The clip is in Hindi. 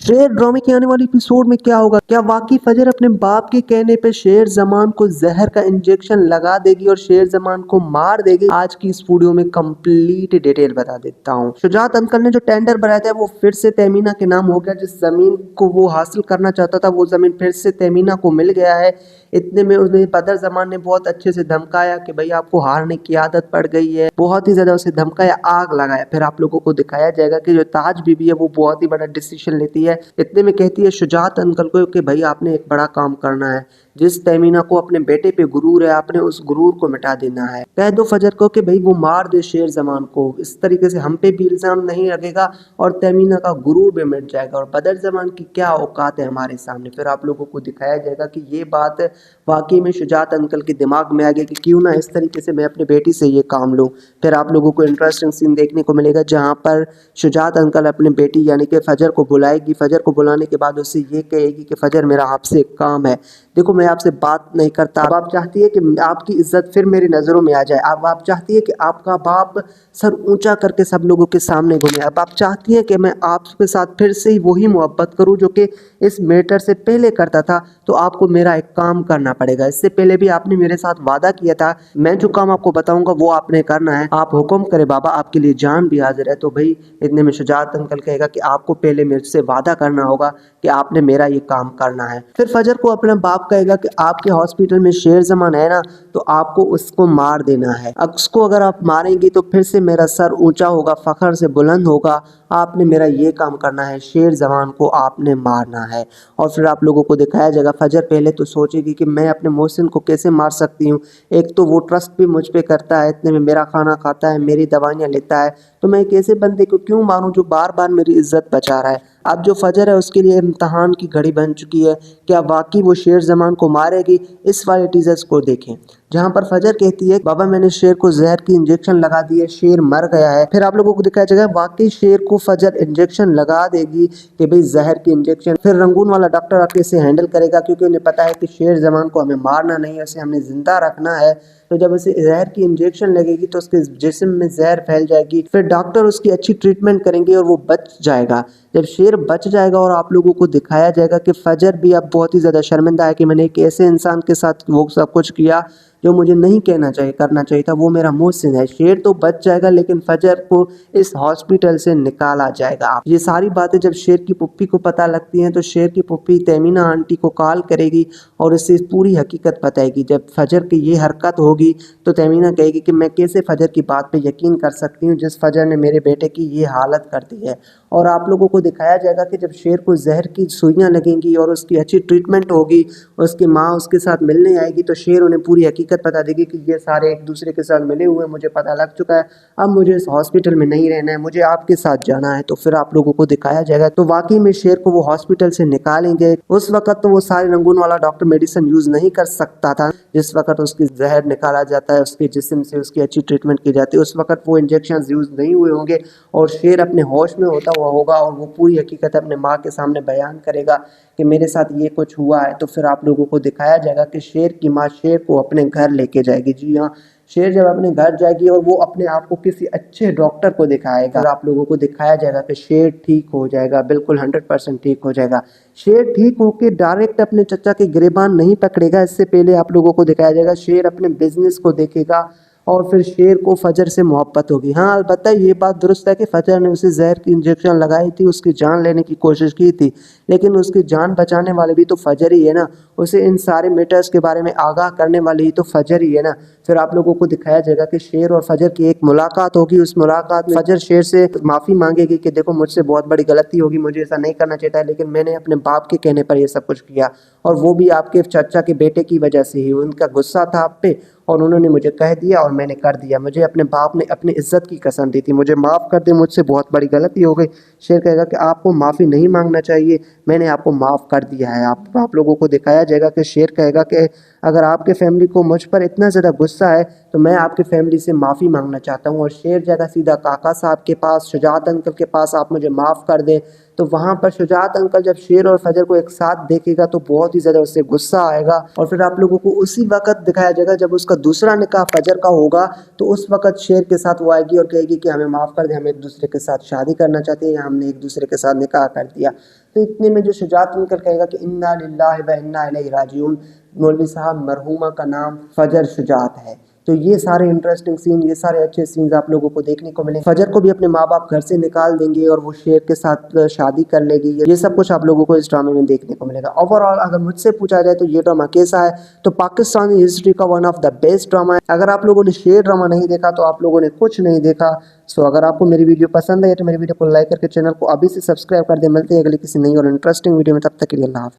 शेर ड्रामे के आने वाले एपिसोड में क्या होगा? क्या वाकई फजर अपने बाप के कहने पे शेर जमान को जहर का इंजेक्शन लगा देगी और शेर जमान को मार देगी? आज की इस वीडियो में कंप्लीट डिटेल बता देता हूँ। शुजात अंकल ने जो टेंडर भराया था वो फिर से तहमीना के नाम हो गया। जिस जमीन को वो हासिल करना चाहता था वो जमीन फिर से तहमीना को मिल गया है। इतने में उन्हें बदर जमान ने बहुत अच्छे से धमकाया कि भाई आपको हारने की आदत पड़ गई है, बहुत ही ज्यादा उसे धमकाया, आग लगाया। फिर आप लोगों को दिखाया जाएगा कि जो ताज बीबी है वो बहुत ही बड़ा डिसीजन लेती है। इतने में कहती है शुजात अंकल को कि भाई आपने एक बड़ा काम करना है। जिस तहमीना को अपने बेटे पे गुरूर है आपने उस गुरूर को मिटा देना है। कह दो फजर को कि भाई वो मार दे शेर जमान को। इस तरीके से हम पे भी इल्जाम नहीं लगेगा और तहमीना का गुरूर भी मिट जाएगा और बदर जमान की क्या औकात है हमारे सामने। फिर आप लोगों को दिखाया जाएगा कि ये बात वाकई में शुजात अंकल के दिमाग में आ गया कि क्यों ना इस तरीके से मैं अपनी बेटी से ये काम लूँ। फिर आप लोगों को इंटरेस्टिंग सीन देखने को मिलेगा जहाँ पर शुजात अंकल अपने बेटी यानी कि फजर को बुलाएगी। फजर को बुलाने के बाद उससे ये कहेगी कि फजर मेरा आपसे एक काम है, देखो मैं आपसे बात नहीं करता। अब आप चाहती है कि आपकी इज्जत फिर मेरी नज़रों में आ जाए। अब आप चाहती है कि आपका बाप सर ऊंचा करके सब लोगों के सामने घूमे। अब आप चाहती है कि मैं आपके साथ फिर से ही वही मोहब्बत करूं जो कि इस मैटर से पहले करता था। तो आपको मेरा एक काम करना पड़ेगा। इससे पहले भी आपने मेरे साथ वादा किया था, मैं जो काम आपको बताऊंगा वो आपने करना है। आप हुक्म करे बाबा, आपके लिए जान भी हाजिर है। तो भाई इतने में शुजात अंकल कहेगा कि आपको पहले मेरे से वादा करना होगा कि आपने मेरा ये काम करना है। फिर फजर को अपना बाप कहेगा कि आपके हॉस्पिटल में शेर जमान है ना, तो आपको उसको मार देना है। अब उसको अगर आप मारेंगे तो फिर से मेरा सर ऊंचा होगा, फखर से बुलंद होगा। आपने मेरा ये काम करना है, शेर जमान को आपने मारना है। और फिर आप लोगों को दिखाया जाएगा फजर पहले तो सोचेगी कि मैं अपने मोहसिन को कैसे मार सकती हूँ। एक तो वो ट्रस्ट भी मुझ पे करता है, इतने में मेरा खाना खाता है, मेरी दवाइयाँ लेता है, तो मैं एक ऐसे बंदे को क्यों मारूं जो बार बार मेरी इज्जत बचा रहा है। अब जो फजर है उसके लिए इम्तहान की घड़ी बन चुकी है। क्या वाकई वो शेर जमान को मारेगी? इस वाले टीजर्स को देखें जहां पर फजर कहती है बाबा मैंने शेर को जहर की इंजेक्शन लगा दी है, शेर मर गया है। फिर आप लोगों को दिखाया जाएगा वाकई शेर को फजर इंजेक्शन लगा देगी कि भाई जहर की इंजेक्शन। फिर रंगून वाला डॉक्टर आके इसे हैंडल करेगा क्योंकि उन्हें पता है कि शेर जमान को हमें मारना नहीं है, उसे हमने जिंदा रखना है। तो जब उसे जहर की इंजेक्शन लगेगी तो उसके जिस्म में जहर फैल जाएगी। फिर डॉक्टर उसकी अच्छी ट्रीटमेंट करेंगे और वो बच जाएगा। जब शेर बच जाएगा और आप लोगों को दिखाया जाएगा कि फजर भी अब बहुत ही ज़्यादा शर्मिंदा है कि मैंने एक ऐसे इंसान के साथ वो सब कुछ किया जो मुझे नहीं कहना चाहिए, करना चाहिए था, वो मेरा मोहसिन है। शेर तो बच जाएगा लेकिन फजर को इस हॉस्पिटल से निकाला जाएगा। ये सारी बातें जब शेर की पुप्पी को पता लगती हैं तो शेर की पुप्पी तहमीना आंटी को कॉल करेगी और इससे पूरी हकीकत बताएगी। जब फजर की ये हरकत होगी तो तहमीना कहेगी कि मैं कैसे फजर की बात पे यकीन कर सकती हूँ जिस फजर ने मेरे बेटे की ये हालत कर दी है। और आप लोगों को दिखाया जाएगा कि जब शेर को जहर की सुइयां लगेंगी और उसकी अच्छी ट्रीटमेंट होगी, उसकी माँ उसके साथ मिलने आएगी तो शेर उन्हें पूरी हकीकत बता देगी कि ये सारे एक दूसरे के साथ मिले हुए हैं, मुझे पता लग चुका है, अब मुझे इस हॉस्पिटल में नहीं रहना है, मुझे आपके साथ जाना है। तो फिर आप लोगों को दिखाया जाएगा तो वाकई में शेर को वो हॉस्पिटल से निकालेंगे। उस वक्त तो वो सारे रंगून वाला डॉक्टर मेडिसिन यूज नहीं कर सकता था। जिस वक्त उसकी जहर निकाला जाता है, उसके जिस्म से उसकी अच्छी ट्रीटमेंट की जाती है, उस वक्त वो इंजेक्शन यूज नहीं हुए होंगे और शेर अपने होश में होता हुआ होगा और वो पूरी हकीकत अपने माँ के सामने बयान करेगा कि मेरे साथ ये कुछ हुआ है। तो फिर आप लोगों को दिखाया जाएगा कि शेर की माँ शेर को अपने घर लेके जाएगी। जी हाँ, शेर जब अपने घर जाएगी और वो अपने आप को किसी अच्छे डॉक्टर को दिखाएगा। आप लोगों को दिखाया जाएगा कि शेर ठीक हो जाएगा, बिल्कुल 100% ठीक हो जाएगा। शेर ठीक होके डायरेक्ट अपने चचा के गिरेबान नहीं पकड़ेगा। इससे पहले आप लोगों को दिखाया जाएगा शेर अपने बिजनेस को देखेगा और फिर शेर को फजर से मोहब्बत होगी। हाँ अलबत्ता ये बात दुरुस्त है कि फजर ने उसे जहर की इंजेक्शन लगाई थी, उसकी जान लेने की कोशिश की थी, लेकिन उसकी जान बचाने वाले भी तो फजर ही है ना, उसे इन सारे मैटर्स के बारे में आगाह करने वाली ही तो फजर ही है ना। फिर आप लोगों को दिखाया जाएगा कि शेर और फजर की एक मुलाकात होगी। उस मुलाकात में फजर शेर से माफ़ी मांगेगी कि देखो मुझसे बहुत बड़ी गलती होगी, मुझे ऐसा नहीं करना चाहिए था, लेकिन मैंने अपने बाप के कहने पर यह सब कुछ किया और वो भी आपके चाचा के बेटे की वजह से ही। उनका गुस्सा था आप पे और उन्होंने मुझे कह दिया और मैंने कर दिया। मुझे अपने बाप ने अपनी इज्जत की कसम दी थी, मुझे माफ़ कर दे, मुझसे बहुत बड़ी गलती हो गई। शेर कहेगा कि आपको माफ़ी नहीं मांगना चाहिए, मैंने आपको माफ़ कर दिया है। आप लोगों को दिखाया जाएगा कि शेर कहेगा कि अगर आपके फैमिली को मुझ पर इतना ज़्यादा गुस्सा है तो मैं आपके फैमिली से माफ़ी मांगना चाहता हूँ। और शेर जाएगा सीधा काका साहब के पास, शुजात अंकल के पास, आप मुझे माफ़ कर दें। तो वहाँ पर शुजात अंकल जब शेर और फजर को एक साथ देखेगा तो बहुत ही ज़्यादा उससे गुस्सा आएगा और फिर आप लोगों को उसी वक्त दिखाया जाएगा जब उसका दूसरा निकाह फजर का होगा, तो उस वक्त शेर के साथ वो आएगी और कहेगी कि हमें माफ़ कर दे, हम एक दूसरे के साथ शादी करना चाहते हैं या हमने एक दूसरे के साथ निकाह कर दिया। तो इतने में जो शुजात अंकल कहेगा कि इन्ना लिल्लाहि व इन्ना इलैहि राजिऊन, मौलवी साहब मरहूमा का नाम फजर शुजात है। तो ये सारे इंटरेस्टिंग सीन, ये सारे अच्छे सीन्स आप लोगों को देखने को मिले। फजर को भी अपने माँ बाप घर से निकाल देंगे और वो शेर के साथ शादी कर लेगी। ये सब कुछ आप लोगों को इस ड्रामे में देखने को मिलेगा। ओवरऑल अगर मुझसे पूछा जाए तो ये ड्रामा कैसा है, तो पाकिस्तानी हिस्ट्री का one of the best drama है। अगर आप लोगों ने शेर ड्रामा नहीं देखा तो आप लोगों ने कुछ नहीं देखा। सो अगर आपको मेरी वीडियो पसंद है तो मेरी वीडियो को लाइक करके चैनल को अभी से सब्सक्राइब कर दे। मिलते हैं अगली किसी नई और इंटरेस्टिंग वीडियो में, तब तक के लिए अल्लाह हाफ़िज़।